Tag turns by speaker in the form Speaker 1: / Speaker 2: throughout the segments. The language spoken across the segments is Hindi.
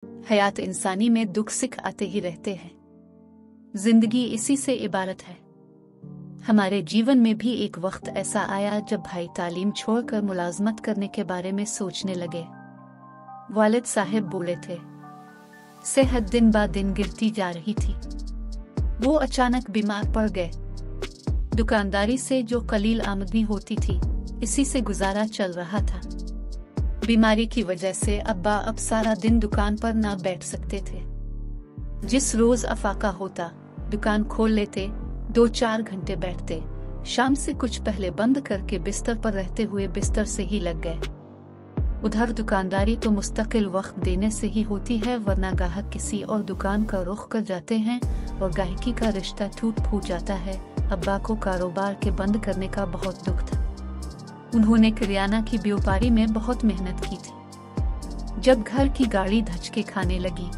Speaker 1: हयात इंसानी में दुख सिख आते ही रहते हैं। जिंदगी इसी से इबारत है। हमारे जीवन में भी एक वक्त ऐसा आया जब भाई तालीम छोड़कर मुलाजमत करने के बारे में सोचने लगे। वालिद साहब बोले थे, सेहत दिन ब दिन गिरती जा रही थी। वो अचानक बीमार पड़ गए। दुकानदारी से जो कलील आमदनी होती थी, इसी से गुजारा चल रहा था। बीमारी की वजह से अब्बा अब सारा दिन दुकान पर ना बैठ सकते थे। जिस रोज अफाका होता, दुकान खोल लेते, 2-4 घंटे बैठते, शाम से कुछ पहले बंद करके बिस्तर पर रहते हुए बिस्तर से ही लग गए। उधर दुकानदारी तो मुस्तकिल वक्त देने से ही होती है, वरना ग्राहक किसी और दुकान का रुख कर जाते हैं और गाहकी का रिश्ता टूट फूट जाता है। अब्बा को कारोबार के बंद करने का बहुत दुख था। उन्होंने किराना की व्यापारी में बहुत मेहनत की थी। जब घर की गाड़ी धचके खाने लगी,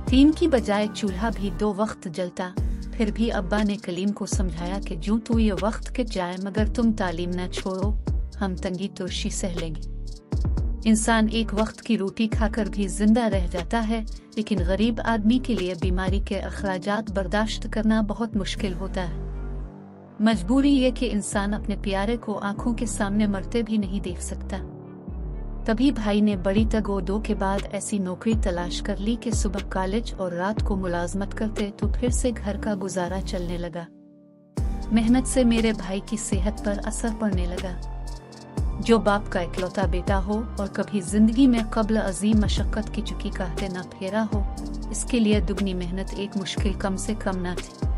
Speaker 1: 3 की बजाय चूल्हा भी 2 वक्त जलता, फिर भी अब्बा ने कलीम को समझाया कि जो तो ये वक्त के जाए, मगर तुम तालीम न छोड़ो, हम तंगी तुर्शी सह लेंगे। इंसान एक वक्त की रोटी खाकर भी जिंदा रह जाता है, लेकिन गरीब आदमी के लिए बीमारी के अखराजात बर्दाश्त करना बहुत मुश्किल होता है। मजबूरी ये कि इंसान अपने प्यारे को आंखों के सामने मरते भी नहीं देख सकता। तभी भाई ने बड़ी तगोदो के बाद ऐसी नौकरी तलाश कर ली कि सुबह कॉलेज और रात को मुलाजमत करते तो फिर से घर का गुजारा चलने लगा। मेहनत से मेरे भाई की सेहत पर असर पड़ने लगा। जो बाप का इकलौता बेटा हो और कभी जिंदगी में कब्ल अजीम मशक्कत की चुकी कहते न फेरा हो, इसके लिए दुगनी मेहनत एक मुश्किल कम से कम न थी।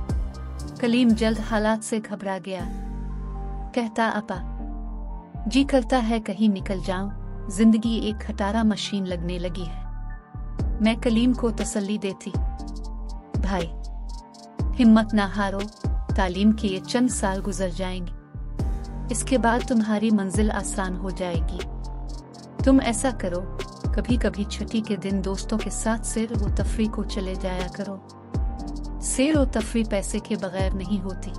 Speaker 1: कलीम जल्द हालात से घबरा गया। कहता, अपा जी करता है कहीं निकल जाऊं, जिंदगी एक खटारा मशीन लगने लगी है। मैं कलीम को तसल्ली देती, भाई हिम्मत ना हारो, तालीम के ये चंद साल गुजर जाएंगे, इसके बाद तुम्हारी मंजिल आसान हो जाएगी। तुम ऐसा करो, कभी कभी छुट्टी के दिन दोस्तों के साथ सैर व तफरी को चले जाया करो। सैर व तफरी पैसे के बगैर नहीं होती।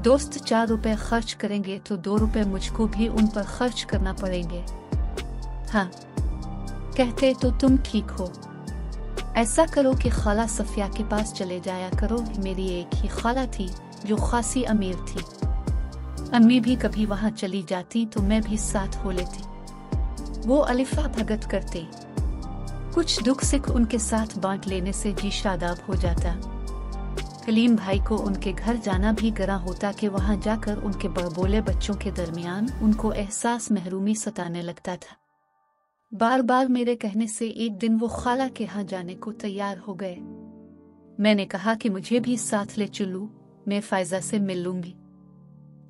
Speaker 1: दोस्त 4 रुपए खर्च करेंगे तो 2 रुपए मुझको भी उन पर खर्च करना पड़ेंगे। हाँ, कहते तो तुम ठीक हो। ऐसा करो कि खाला सफिया के पास चले जाया करो। मेरी एक ही खाला थी जो खासी अमीर थी। अम्मी भी कभी वहां चली जाती तो मैं भी साथ हो लेती। वो अलिफा भगत करते, कुछ दुख सिख उनके साथ बांट लेने से जी शादाब हो जाता। कलीम भाई को उनके घर जाना भी गरा होता कि वहां जाकर उनके बड़बोले बच्चों के दरमियान उनको एहसास महरूमी सताने लगता था। बार बार मेरे कहने से एक दिन वो खाला के यहाँ जाने को तैयार हो गए। मैंने कहा कि मुझे भी साथ ले चलूं, मैं फायजा से मिल लूंगी।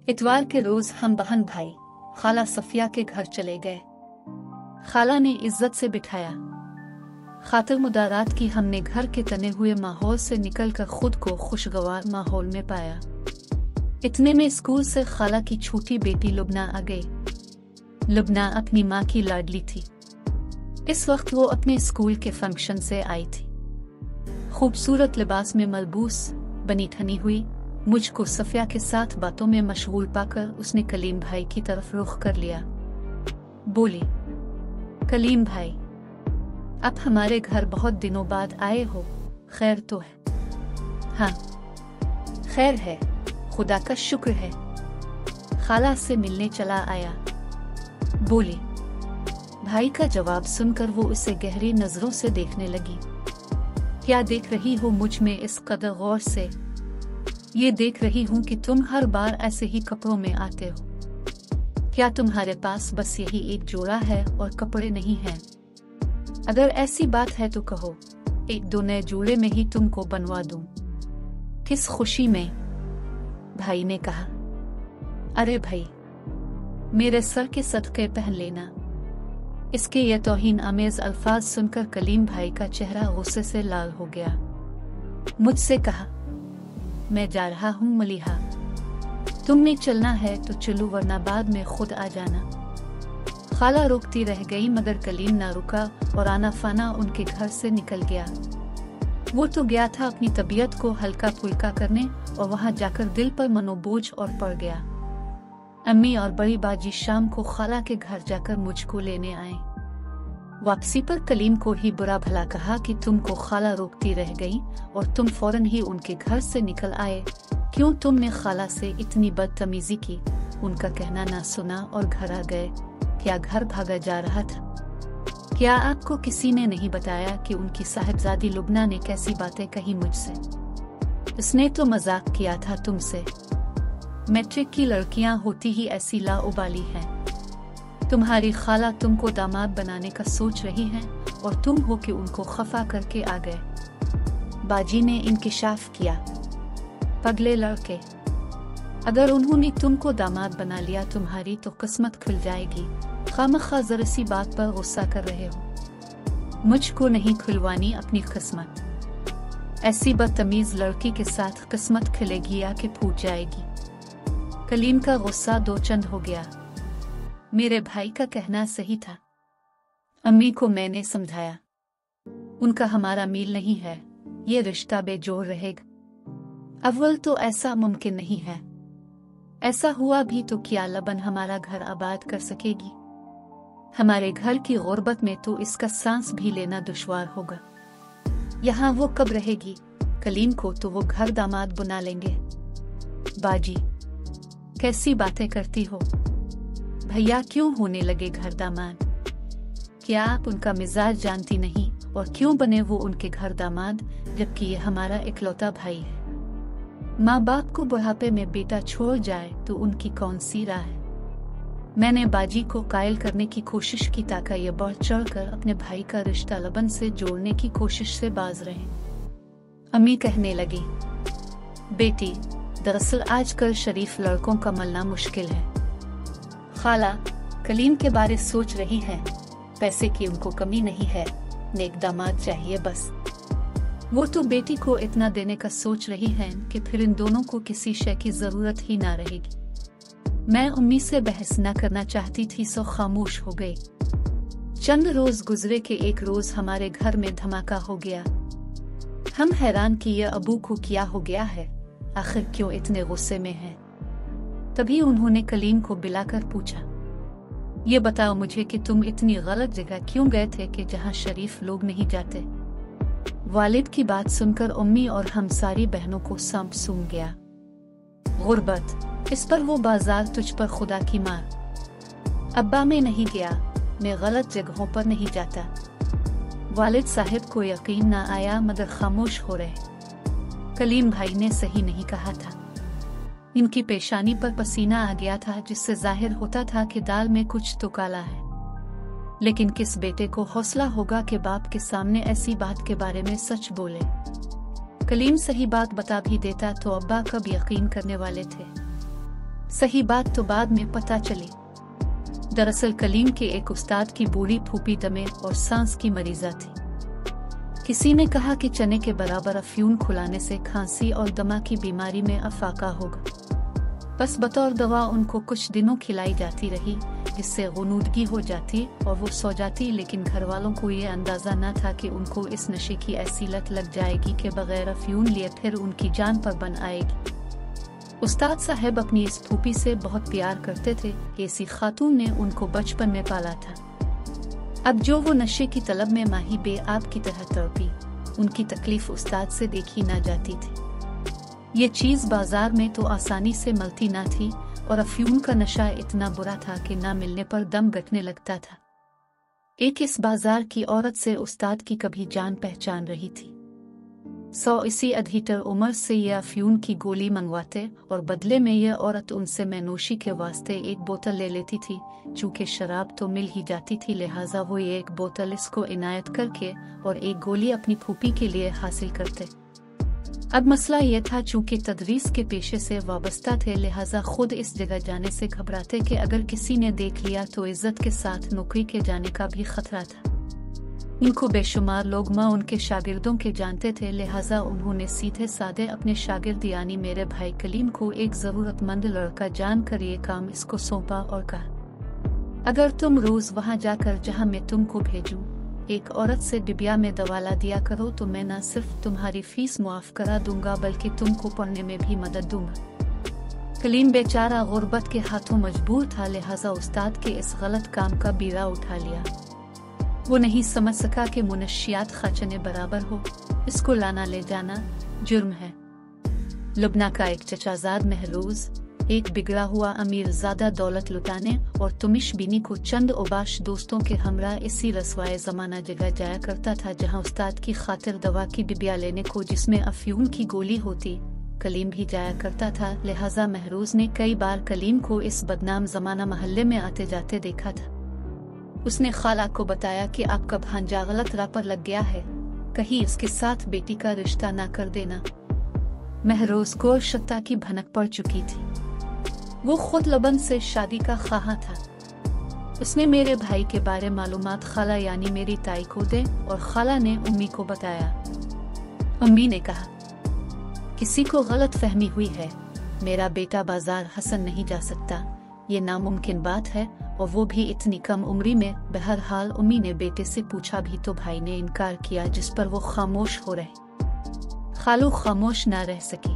Speaker 1: इतवार के रोज हम बहन भाई खाला सफिया के घर चले गए। खाला ने इज्जत से बिठाया। खातिर मुदारात की हमने घर के तने हुए माहौल से निकलकर खुद को खुशगवार माहौल में पाया। इतने में स्कूल से खाला की छोटी बेटी लुबना आ गई। लुबना अपनी माँ की लाडली थी। इस वक्त वो अपने स्कूल के फंक्शन से आई थी। खूबसूरत लिबास में मलबूस, बनी ठनी हुई, मुझको सफिया के साथ बातों में मशगूल पाकर उसने कलीम भाई की तरफ रुख कर लिया। बोली, कलीम भाई, आप हमारे घर बहुत दिनों बाद आए हो, खैर तो है? हाँ, खैर है, खुदा का शुक्र है। खाला से मिलने चला आया। बोली। भाई का जवाब सुनकर वो उसे गहरी नजरों से देखने लगी। क्या देख रही हो मुझ में इस कदर गौर से? ये देख रही हूँ कि तुम हर बार ऐसे ही कपड़ों में आते हो। क्या तुम्हारे पास बस यही एक जोड़ा है और कपड़े नहीं हैं? अगर ऐसी बात है तो कहो, 1-2 नए जोड़े में ही तुमको बनवा दूं। किस खुशी में? भाई ने कहा। अरे भाई, मेरे सर के सदके पहन लेना। इसके ये तौहीन आमेज अल्फाज सुनकर कलीम भाई का चेहरा गुस्से से लाल हो गया। मुझसे कहा, मैं जा रहा हूँ मलिहा, तुमने चलना है तो चलो, वरना बाद में खुद आ जाना। खाला रोकती रह गई मगर कलीम ना रुका और आना फाना उनके घर से निकल गया। वो तो गया था अपनी तबीयत को हल्का फुल्का करने और वहां जाकर दिल पर मनोबोझ और पड़ गया। अम्मी और बड़ी बाजी शाम को खाला के घर जाकर मुझको लेने आए। वापसी पर कलीम को ही बुरा भला कहा कि तुमको खाला रोकती रह गई और तुम फौरन ही उनके घर से निकल आए। क्यों तुमने खाला से इतनी बदतमीजी की? उनका कहना ना सुना और घर आ गए। क्या घर भागा जा रहा था? क्या आपको किसी ने नहीं बताया कि उनकी साहिबजादी लुबना ने कैसी बातें कही मुझसे? उसने तो मजाक किया था तुमसे। मैट्रिक की लड़कियां होती ही ऐसी लाउबाली हैं। तुम्हारी खाला तुमको दामाद बनाने का सोच रही हैं और तुम हो कि उनको खफा करके आ गए। बाजी ने इंकिशाफ किया। पगले लड़के, अगर उन्होंने तुमको दामाद बना लिया तुम्हारी तो किस्मत खुल जाएगी। खामखा जरा सी बात पर गुस्सा कर रहे हो। मुझको नहीं खुलवानी अपनी किस्मत। ऐसी बदतमीज लड़की के साथ किस्मत खिलेगी या कि फूट जाएगी। कलीम का गुस्सा दो चंद हो गया। मेरे भाई का कहना सही था। अम्मी को मैंने समझाया। उनका हमारा मील नहीं है, ये रिश्ता बेजोड़ रहेगा। अव्वल तो ऐसा मुमकिन नहीं है। ऐसा हुआ भी तो क्या लबन हमारा घर आबाद कर सकेगी? हमारे घर की गुर्बत में तो इसका सांस भी लेना दुश्वार होगा। यहाँ वो कब रहेगी? कलीम को तो वो घर दामाद बुना लेंगे। बाजी, कैसी बातें करती हो? भैया क्यों होने लगे घर दामाद? क्या आप उनका मिजाज जानती नहीं? और क्यों बने वो उनके घर दामाद जबकि ये हमारा इकलौता भाई है? माँ बाप को बुढ़ापे में बेटा छोड़ जाए तो उनकी कौन सी राह है? मैंने बाजी को कायल करने की कोशिश की ताकि ये बढ़ चढ़कर अपने भाई का रिश्ता लबन से जोड़ने की कोशिश से बाज रहे। अम्मी कहने लगी, बेटी, दरअसल आजकल शरीफ लड़कों का मिलना मुश्किल है। खाला कलीम के बारे सोच रही हैं। पैसे की उनको कमी नहीं है, नेक दामाद चाहिए बस। वो तो बेटी को इतना देने का सोच रही हैं कि फिर इन दोनों को किसी शय की जरूरत ही ना रहेगी। मैं उम्मी से बहस न करना चाहती थी सो खामोश हो गई। चंद रोज गुजरे के एक रोज हमारे घर में धमाका हो गया। हम हैरान कि ये अबू को क्या हो गया है, आखिर क्यों इतने गुस्से में है। तभी उन्होंने कलीम को बुलाकर पूछा, ये बताओ मुझे कि तुम इतनी गलत जगह क्यों गए थे कि जहाँ शरीफ लोग नहीं जाते। वालिद की बात सुनकर उम्मी और हम सारी बहनों को सांप सूंघ गया। गुर्बत, इस पर वो बाजार तुझ पर खुदा की मार। अब्बा मैं नहीं गया, मैं गलत जगहों पर नहीं जाता। वालिद साहिब को यकीन ना आया मगर खामोश हो रहे। कलीम भाई ने सही नहीं कहा था। इनकी पेशानी पर पसीना आ गया था जिससे जाहिर होता था कि दाल में कुछ तो काला है। लेकिन किस बेटे को हौसला होगा कि बाप के सामने ऐसी बात के बारे में सच बोले। कलीम सही बात बता भी देता तो अब्बा कब यकीन करने वाले थे। सही बात तो बाद में पता चली। दरअसल कलीम के एक उस्ताद की बूढ़ी फूफी दमे और सांस की मरीजा थी। किसी ने कहा कि चने के बराबर अफ्यून खुलाने से खांसी और दमा की बीमारी में अफाका होगा। बस बतौर दवा उनको कुछ दिनों खिलाई जाती रही जिससे गुनूदगी हो जाती और वो सो जाती। लेकिन घर वालों को ये अंदाजा न था कि उनको इस नशे की ऐसी लत लग जाएगी कि बगैर अफ्यून लिए फिर उनकी जान पर बन आएगी। उस्ताद साहब अपनी इस फूफी से बहुत प्यार करते थे। ऐसी खातून ने उनको बचपन में पाला था। अब जो वो नशे की तलब में माही बेआब की तरह तड़पी, उनकी तकलीफ उस्ताद से देखी ना जाती थी। ये चीज बाजार में तो आसानी से मिलती ना थी और अफ्यूम का नशा इतना बुरा था कि ना मिलने पर दम घटने लगता था। एक इस बाजार की औरत से उस्ताद की कभी जान पहचान रही थी। इसी अधितर उम्र से ये अफ्यूम की गोली मंगवाते और बदले में यह औरत उनसे मैनोशी के वास्ते एक बोतल ले लेती थी। चूँकि शराब तो मिल ही जाती थी लिहाजा वो ये एक बोतल इसको इनायत करके और एक गोली अपनी फूफी के लिए हासिल करते। अब मसला यह था चूँकि तदरीस के पेशे से वाबस्ता थे लिहाजा खुद इस जगह जाने से घबराते कि अगर किसी ने देख लिया तो इज्जत के साथ नौकरी के जाने का भी खतरा था। इनको बेशुमार लोग माँ उनके शागिर्दों के जानते थे लिहाजा उन्होंने सीधे साधे अपने शागिर्द यानी मेरे भाई कलीम को एक जरूरतमंद लड़का जानकर ये काम इसको सौंपा और कहा, अगर तुम रोज वहाँ जाकर जहाँ मैं तुमको भेजूं एक औरत से डिबिया में दवा ला दिया करो तो मैं न सिर्फ तुम्हारी फीस मुआफ करा दूंगा बल्कि तुमको पढ़ने में भी मदद दूंगा। कलीम बेचारा गुर्बत के हाथों मजबूर था लिहाजा उस्ताद के इस गलत काम का बीड़ा उठा लिया। वो नहीं समझ सका कि मुनशियात खर्चने बराबर हो, इसको लाना ले जाना जुर्म है। लुबना का एक चचाजाद महरूज एक बिगड़ा हुआ अमीर ज्यादा दौलत लुटाने और तुमिश बीनी को चंद ओबाश दोस्तों के हमरा इसी रसवाए जमाना जगह जाया करता था जहां उस्ताद की खातिर दवा की डिबिया लेने को जिसमें अफ्यून की गोली होती कलीम भी जाया करता था। लिहाजा महरूज ने कई बार कलीम को इस बदनाम जमाना महल्ले में आते जाते देखा था। उसने खाला को बताया कि आपका भांजा गलत राह पर लग गया है, कहीं इसके साथ बेटी का रिश्ता ना कर देना। महरूज को शक्ता की भनक पड़ चुकी थी। वो खुद लबन से शादी का ख्वाहा था। उसने मेरे भाई के बारे मालूमात खाला यानी मेरी ताई को दे और खाला ने उम्मी को बताया। अम्मी ने कहा, किसी को गलत फहमी हुई है, मेरा बेटा बाजार हसन नहीं जा सकता, ये नामुमकिन बात है और वो भी इतनी कम उम्री में। बहरहाल उम्मी ने बेटे से पूछा भी तो भाई ने इनकार किया, जिस पर वो खामोश हो रहे। खालू खामोश ना रह सकी।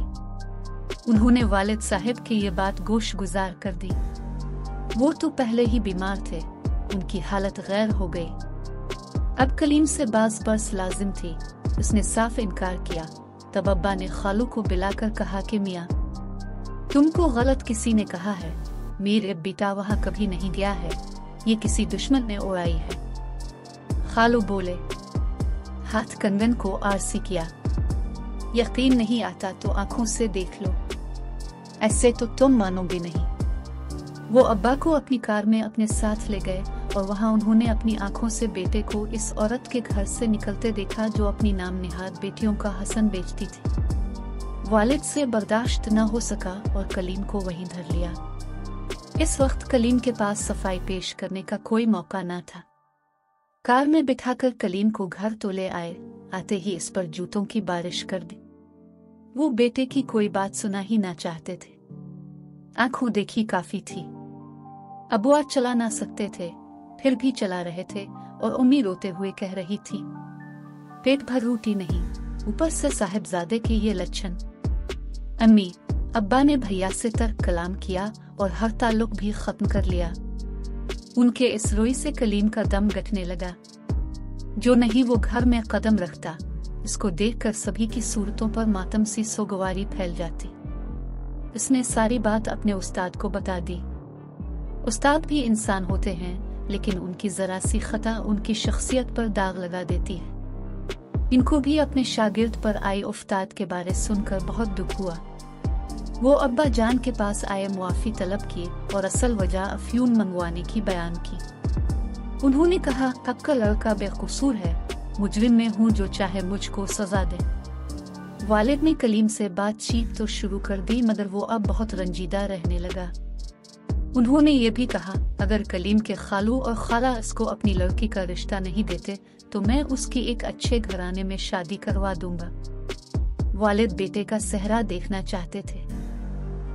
Speaker 1: उन्होंने वालिद साहब की ये बात गोश गुजार कर दी। वो तो पहले ही बीमार थे, उनकी हालत गैर हो गई। अब कलीम से बास बरस लाजिम थी। उसने साफ इनकार किया। तब अब्बा ने खालू को बुलाकर कहा कि मियाँ, तुमको गलत किसी ने कहा है, मेरे बेटा वहाँ कभी नहीं गया है, ये किसी दुश्मन ने उड़ाई है। खालू बोले, हाथ कंगन को आरसी किया। यकीन नहीं आता तो आंखों से देख लो, ऐसे तो तुम मानोगे नहीं। वो अब्बा को अपनी कार में अपने साथ ले गए और वहाँ उन्होंने अपनी आंखों से बेटे को इस औरत के घर से निकलते देखा जो अपनी नाम निहाद बेटियों का हसन बेचती थी। वालिद से बर्दाश्त न हो सका और कलीम को वहीं धर लिया। इस वक्त कलीम के पास सफाई पेश करने का कोई मौका न था। कार में बिठाकर कलीम को घर तो ले आए, आते ही इस पर जूतों की बारिश कर दी। वो बेटे की कोई बात सुना ही ना चाहते थे। आंखों देखी काफी थी। अबुआ चला ना सकते थे, फिर भी चला रहे थे और उम्मी रोते हुए कह रही थी, पेट भर रोटी नहीं, ऊपर से साहिबजादे के ये लक्षण। अम्मी अब्बा ने भैया से तर्क कलाम किया और हर ताल्लुक भी खत्म कर लिया। उनके इस रोई से कलीम का दम घटने लगा। जो नहीं वो घर में कदम रखता, इसको देखकर सभी की सूरतों पर मातम सी सोगवारी फैल जाती। इसने सारी बात अपने उस्ताद को बता दी। उस्ताद भी इंसान होते हैं, लेकिन उनकी जरा सी खता उनकी शख्सियत पर दाग लगा देती है। इनको भी अपने शागिर्द पर आई उफ्ताद के बारे सुनकर बहुत दुख हुआ। वो अब्बा जान के पास आए, मुआफी तलब की और असल वजह अफ्यून मंगवाने की बयान की। उन्होंने कहा, आपका लड़का बेकसूर है, मुजरिम में हूँ, जो चाहे मुझको सजा दे। वालिद ने कलीम से बातचीत तो शुरू कर दी, मगर वो अब बहुत रंजीदा रहने लगा। उन्होंने ये भी कहा, अगर कलीम के खालू और खाला इसको अपनी लड़की का रिश्ता नहीं देते तो मैं उसकी एक अच्छे घराने में शादी करवा दूंगा। वालिद बेटे का सेहरा देखना चाहते थे।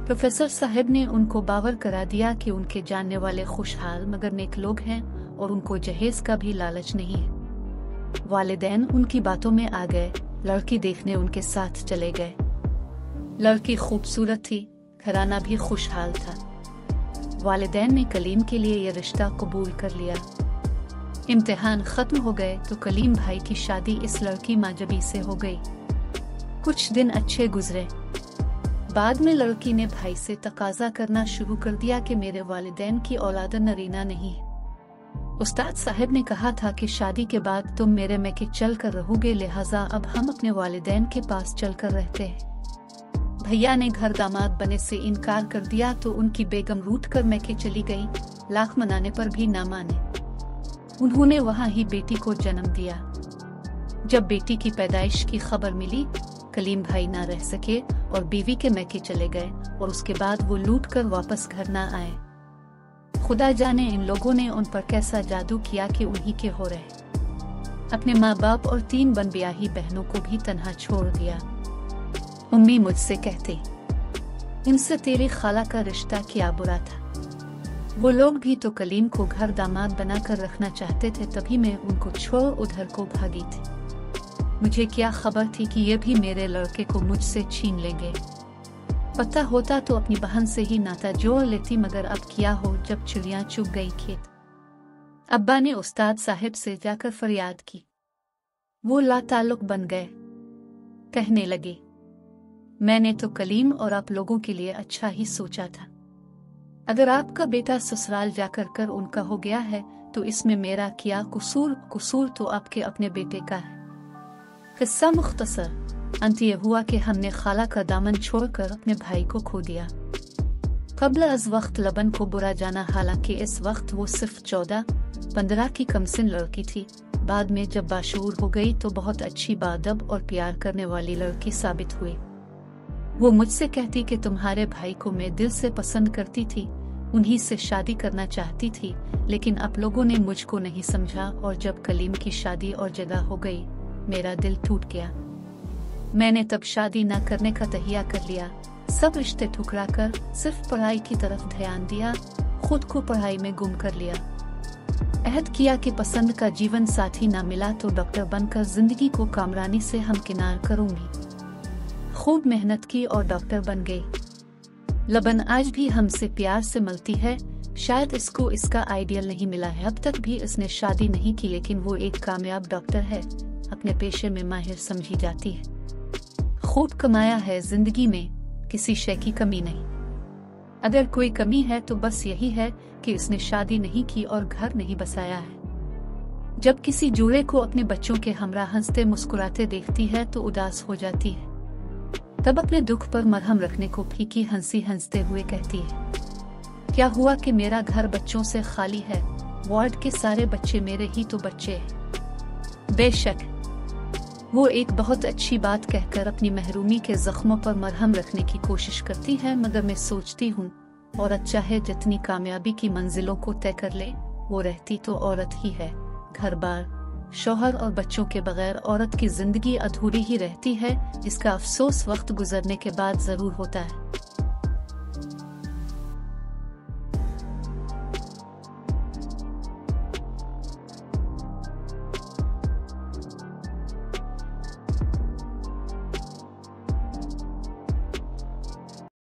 Speaker 1: प्रोफेसर साहब ने उनको बावर करा दिया कि उनके जानने वाले खुशहाल मगर नेक लोग हैं और उनको जहेज का भी लालच नहीं है। वालिदैन उनकी बातों में आ गए। लड़की देखने उनके साथ चले गए। लड़की खूबसूरत थी, घराना भी खुशहाल था। वालिदैन ने कलीम के लिए यह रिश्ता कबूल कर लिया। इम्तिहान खत्म हो गए तो कलीम भाई की शादी इस लड़की माजबी से हो गई। कुछ दिन अच्छे गुजरे। बाद में लड़की ने भाई से तकाजा करना शुरू कर दिया कि मेरे वालिदैन की औलाद नरीना नहीं है। उस्ताद साहब ने कहा था कि शादी के बाद तुम मेरे में के चल कर रहोगे, लिहाजा अब हम अपने वालिदैन के पास चल कर रहते हैं। भैया ने घर दामाद बने से इनकार कर दिया तो उनकी बेगम रूठ कर मैके चली गई। लाख मनाने पर भी ना माने। उन्होंने वहाँ ही बेटी को जन्म दिया। जब बेटी की पैदाइश की खबर मिली, कलीम भाई ना रह सके और बीवी के मैके चले गए और उसके बाद वो लूट कर वापस घर ना आए। खुदा जाने इन लोगों ने उन पर कैसा जादू किया कि उन्हीं के हो रहे। अपने माँ बाप और 3 बनब्याही बहनों को भी तन्हा छोड़ दिया। उम्मी मुझसे कहती, इनसे तेरी खाला का रिश्ता क्या बुरा था। वो लोग भी तो कलीम को घर दामाद बनाकर रखना चाहते थे, तभी मैं उनको छोड़ उधर को भागी थी। मुझे क्या खबर थी कि ये भी मेरे लड़के को मुझसे छीन लेंगे। पता होता तो अपनी बहन से ही नाता जोड़ लेती, मगर अब क्या हो जब चिड़िया चुग गई खेत। अब्बा ने उस्ताद साहिब से जाकर फरियाद की। वो लाताल्लुक बन गए। कहने लगे, मैंने तो कलीम और आप लोगों के लिए अच्छा ही सोचा था। अगर आपका बेटा ससुराल जाकर कर उनका हो गया है तो इसमें मेरा क्या कसूर? कसूर तो आपके अपने बेटे का है। किस्सा मुख्तसर अंत ये हुआ कि हमने खाला का दामन छोड़कर अपने भाई को खो दिया। कबल अज वक्त लबन को बुरा जाना, हालांकि इस वक्त वो सिर्फ 14-15 की कमसिन लड़की थी। बाद में जब बाशऊर हो गई तो बहुत अच्छी बादब और प्यार करने वाली लड़की साबित हुई। वो मुझसे कहती कि तुम्हारे भाई को मैं दिल से पसंद करती थी, उन्हीं से शादी करना चाहती थी, लेकिन आप लोगों ने मुझको नहीं समझा और जब कलीम की शादी और जगह हो गई मेरा दिल टूट गया। मैंने तब शादी न करने का तहिया कर लिया, सब रिश्ते ठुकरा कर सिर्फ पढ़ाई की तरफ ध्यान दिया, खुद को पढ़ाई में गुम कर लिया। अहद किया कि पसंद का जीवन साथी न मिला तो डॉक्टर बनकर जिंदगी को कामरानी से हमकिनार करूंगी। खूब मेहनत की और डॉक्टर बन गई। लबन आज भी हमसे प्यार से मिलती है। शायद इसको इसका आइडियल नहीं मिला है, अब तक भी इसने शादी नहीं की, लेकिन वो एक कामयाब डॉक्टर है, अपने पेशे में माहिर समझी जाती है। खूब कमाया है, जिंदगी में किसी शय की कमी नहीं। अगर कोई कमी है तो बस यही है कि इसने शादी नहीं की और घर नहीं बसाया है। जब किसी जोड़े को अपने बच्चों के हमरा हंसते मुस्कुराते देखती है तो उदास हो जाती है, तब अपने दुख पर मरहम रखने को फीकी हंसी हंसते हुए कहती है, क्या हुआ कि मेरा घर बच्चों से खाली है, वार्ड के सारे बच्चे मेरे ही तो बच्चे हैं। बेशक वो एक बहुत अच्छी बात कहकर अपनी महरूमी के जख्मों पर मरहम रखने की कोशिश करती है, मगर मैं सोचती हूँ औरत चाहे जितनी कामयाबी की मंजिलों को तय कर ले, वो रहती तो औरत ही है। घर बार, शौहर और बच्चों के बगैर औरत की जिंदगी अधूरी ही रहती है, जिसका अफसोस वक्त गुजरने के बाद जरूर होता है।